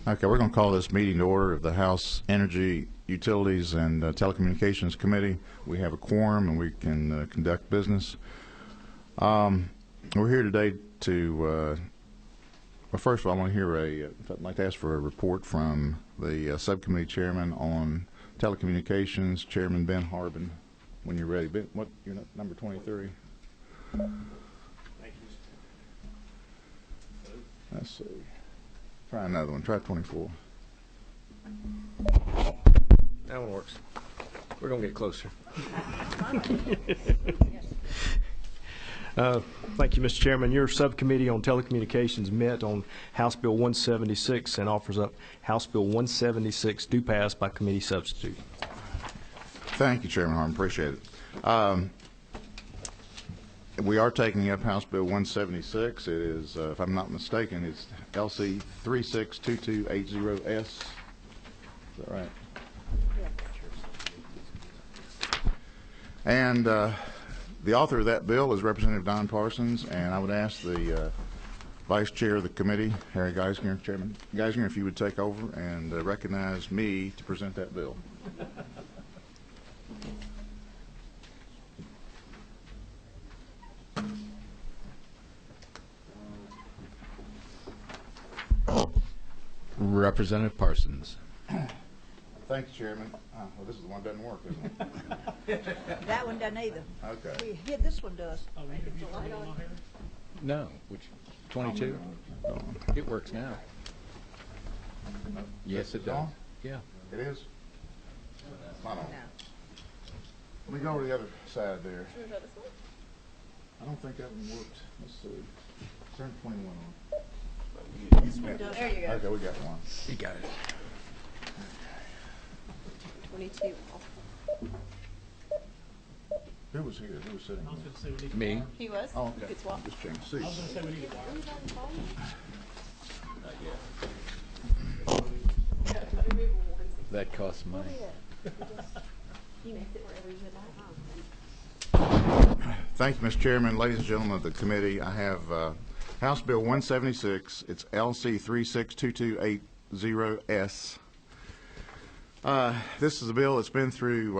Okay, we're going to call this meeting to order of the House Energy, Utilities, and Telecommunications Committee. We have a quorum and we can conduct business. We're here today to, well, first of all, I want to hear I'd like to ask for a report from the subcommittee chairman on telecommunications, Chairman Ben Harbin, when you're ready. Ben, what, you're number 23? Thank you. Let's see. Try another one. Try 24. That one works. We're going to get closer. Thank you, Mr. Chairman. Your subcommittee on telecommunications met on House Bill 176 and offers up House Bill 176 do pass by committee substitute. Thank you, Chairman Harmon. Appreciate it. We are taking up House Bill 176. It is, if I'm not mistaken, it's LC 362280S. Is that right? And the author of that bill is Representative Don Parsons, and I would ask the Vice Chair of the committee, Harry Geisinger, Chairman Geisinger, if you would take over and recognize me to present that bill. Representative Parsons. Thank you, Chairman. Well, this is the one that doesn't work, isn't it? That one doesn't either. Okay. Yeah, this one does. No, which 22? It works now. Yes, it does. Yeah. It is? Not on. Let me go over to the other side there. I don't think that one worked. Let's see. Turn 21 on. There you go. Okay, we got one. You got it. 22. Who was here? Who was sitting? Me. He was? Oh, okay. Good swap. Just change seats. That costs money. He makes it wherever you live. Thank you, Mr. Chairman. Ladies and gentlemen of the committee, I have House Bill 176. It's LC 362280S. This is a bill that's been through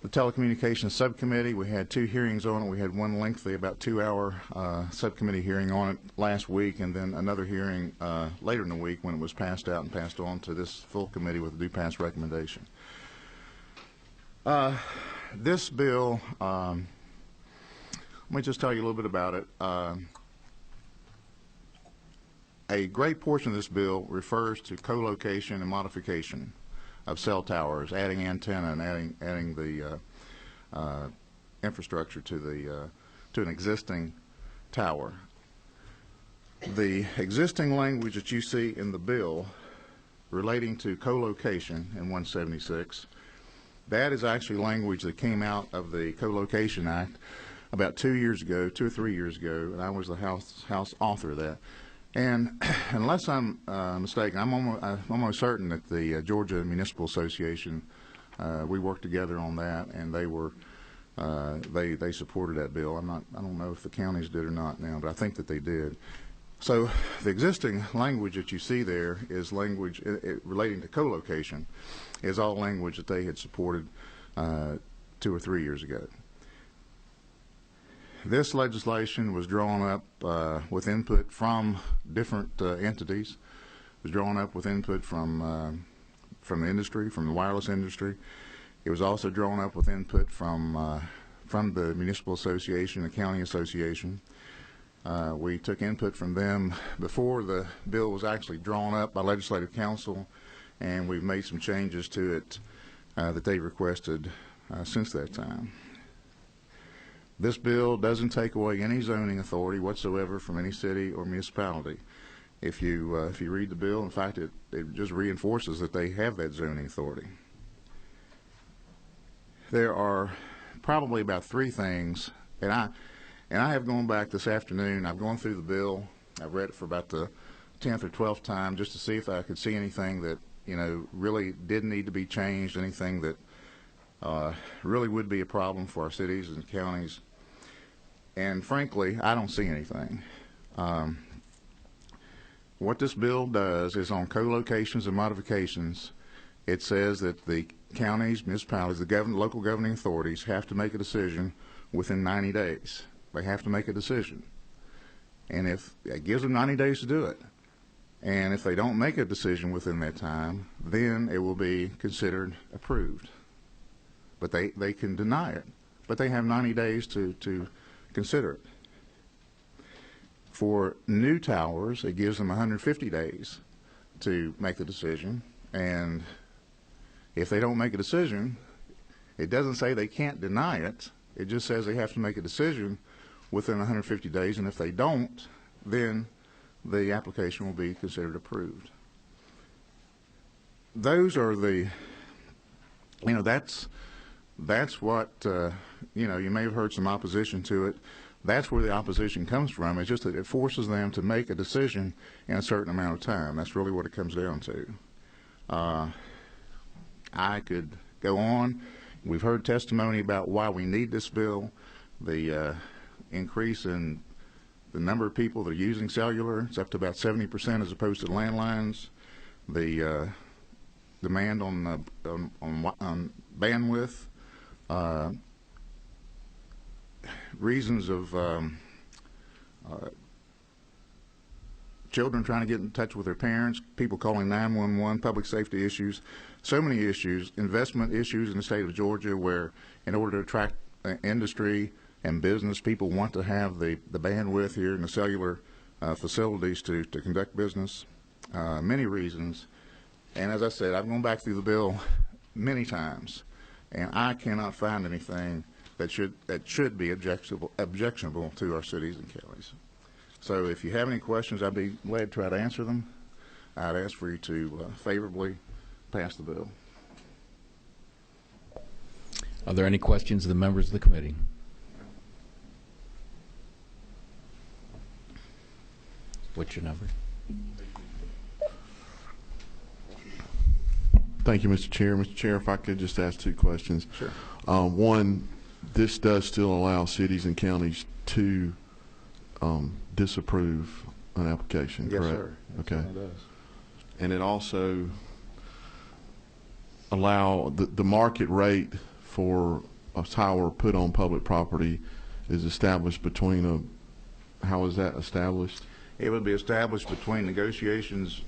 the Telecommunications Subcommittee. We had 2 hearings on it. We had one lengthy, about 2-hour subcommittee hearing on it last week, and then another hearing later in the week when it was passed out and passed on to this full committee with a do pass recommendation. This bill, let me just tell you a little bit about it. A great portion of this bill refers to co-location and modification of cell towers, adding antenna and adding the infrastructure to an existing tower. The existing language that you see in the bill relating to co-location in 176, that is actually language that came out of the Co-Location Act about 2 years ago, 2 or 3 years ago, and I was the House author of that. And unless I'm mistaken, I'm almost certain that the Georgia Municipal Association, we worked together on that, and they were they supported that bill. I don't know if the counties did or not now, but I think that they did. So the existing language that you see there is language relating to co-location, is all language that they had supported 2 or 3 years ago. This legislation was drawn up with input from different entities. It was drawn up with input from the industry, from the wireless industry. It was also drawn up with input from the Municipal Association, the County Association. We took input from them before the bill was actually drawn up by Legislative Council, and we've made some changes to it that they requested since that time. This bill doesn't take away any zoning authority whatsoever from any city or municipality. If you read the bill, in fact, it just reinforces that they have that zoning authority. There are probably about 3 things, and I have gone back this afternoon. I've gone through the bill. I've read it for about the 10th or 12th time just to see if I could see anything that really did need to be changed, anything that really would be a problem for our cities and counties. And frankly, I don't see anything. what this bill does is on co-locations and modifications, it says that the counties, municipalities, the local governing authorities have to make a decision within 90 days. They have to make a decision. And if it gives them 90 days to do it, and if they don't make a decision within that time, then it will be considered approved. But they can deny it, but they have 90 days to consider it. For new towers, it gives them 150 days to make the decision, and if they don't make a decision, it doesn't say they can't deny it. It just says they have to make a decision within 150 days, and if they don't, then the application will be considered approved. Those are the, that's what, you may have heard some opposition to it. That's where the opposition comes from. It's just that it forces them to make a decision in a certain amount of time. That's really what it comes down to. I could go on. We've heard testimony about why we need this bill, the increase in the number of people that are using cellular. It's up to about 70% as opposed to landlines. The demand on bandwidth, reasons of children trying to get in touch with their parents, people calling 911, public safety issues, so many issues, investment issues in the state of Georgia where in order to attract industry and business, people want to have the bandwidth here in the cellular facilities to conduct business. Many reasons. And as I said, I've gone back through the bill many times, and I cannot find anything that should be objectionable to our cities and counties. So if you have any questions, I'd be glad to try to answer them. I'd ask for you to favorably pass the bill. Are there any questions of the members of the committee? What's your number? Thank you, Mr. Chair. Mr. Chair, if I could just ask two questions. Sure. One, this does still allow cities and counties to disapprove an application, Yes, correct? sir. Okay. It does. And it also allow the market rate for a tower put on public property is established between how is that established? It would be established between negotiations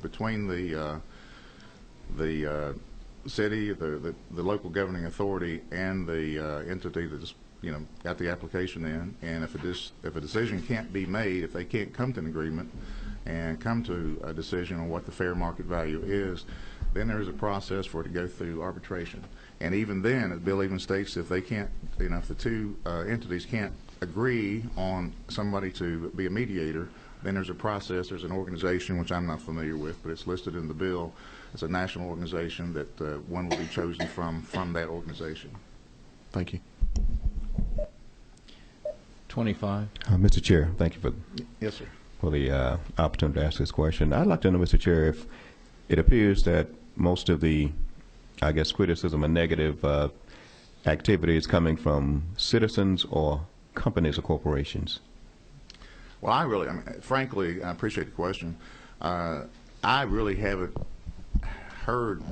between the city, the local governing authority, and the entity that just got the application in. And if a decision can't be made, if they can't come to an agreement and come to a decision on what the fair market value is, then there's a process for it to go through arbitration. And even then, the bill even states if they can't, if the two entities can't agree on somebody to be a mediator, then there's a process. There's an organization, which I'm not familiar with, but it's listed in the bill. It's a national organization that one will be chosen from that organization. Thank you. 25. Mr. Chair, thank you Yes, sir. for the opportunity to ask this question. I'd like to know, Mr. Chair, if it appears that most of the, I guess, criticism and negative activity is coming from citizens or companies or corporations. Well, frankly, I appreciate the question. I really haven't heard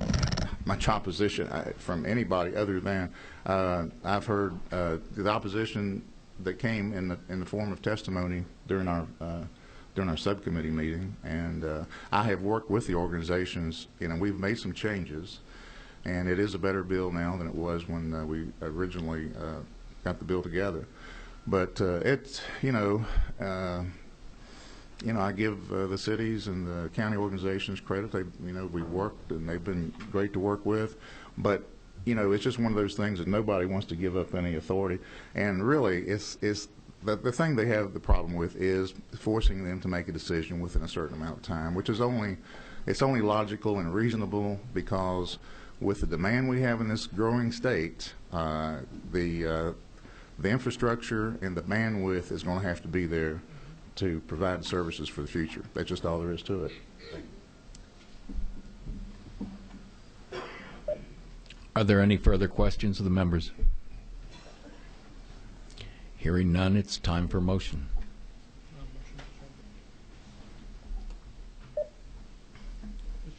much opposition from anybody other than I've heard the opposition that came in the form of testimony during our subcommittee meeting, and I have worked with the organizations. We've made some changes, and it is a better bill now than it was when we originally got the bill together. But it's I give the cities and the county organizations credit. We worked and they've been great to work with, but it's just one of those things that nobody wants to give up any authority. And really, it's the thing they have the problem with is forcing them to make a decision within a certain amount of time, which is only logical and reasonable because with the demand we have in this growing state, the infrastructure and the bandwidth is going to have to be there to provide services for the future. That's just all there is to it. Are there any further questions of the members? Hearing none, it's time for motion.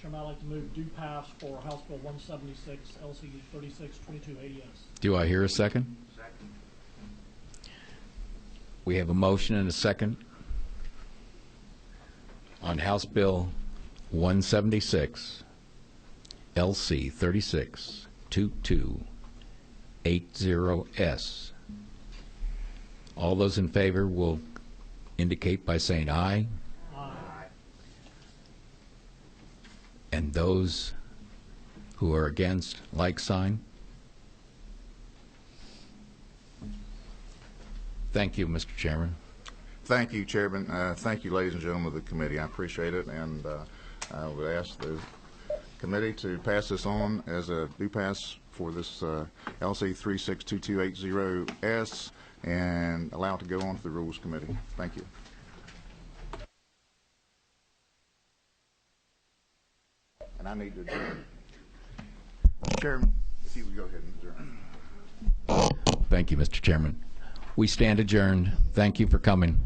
Chairman, I'd like to move due pass for House Bill 176, LC 362280S. Do I hear a second? Second. We have a motion and a second on House Bill 176, LC 362280S. All those in favor will indicate by saying aye. Aye. And those who are against, like sign. Thank you, Mr. Chairman. Thank you, Chairman. Thank you, ladies and gentlemen of the committee. I appreciate it, and I would ask the committee to pass this on as a due pass for this LC 362280S and allow it to go on to the Rules Committee. Thank you. And I need to adjourn. Mr. Chairman, if you would go ahead and adjourn. Thank you, Mr. Chairman. We stand adjourned. Thank you for coming.